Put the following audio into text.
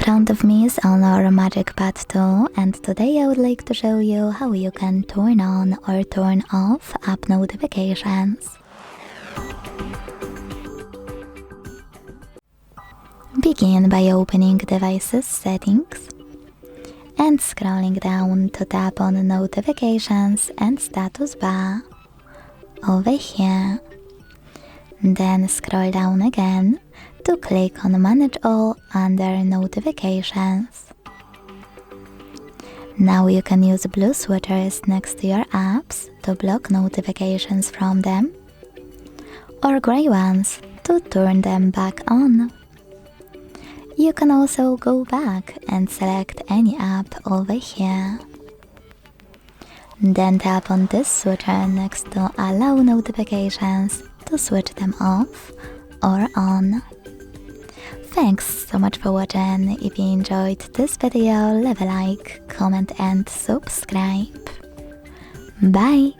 front of me is our MagicPad 2, and today I would like to show you how you can turn on or turn off app notifications. Begin by opening Devices Settings and scrolling down to tap on Notifications and Status Bar over here. Then scroll down again to click on Manage All under Notifications. Now you can use blue sweaters next to your apps to block notifications from them, or grey ones to turn them back on. You can also go back and select any app over here. Then tap on this sweater next to Allow Notifications to switch them off or on. Thanks so much for watching. If you enjoyed this video, leave a like, comment and subscribe. Bye!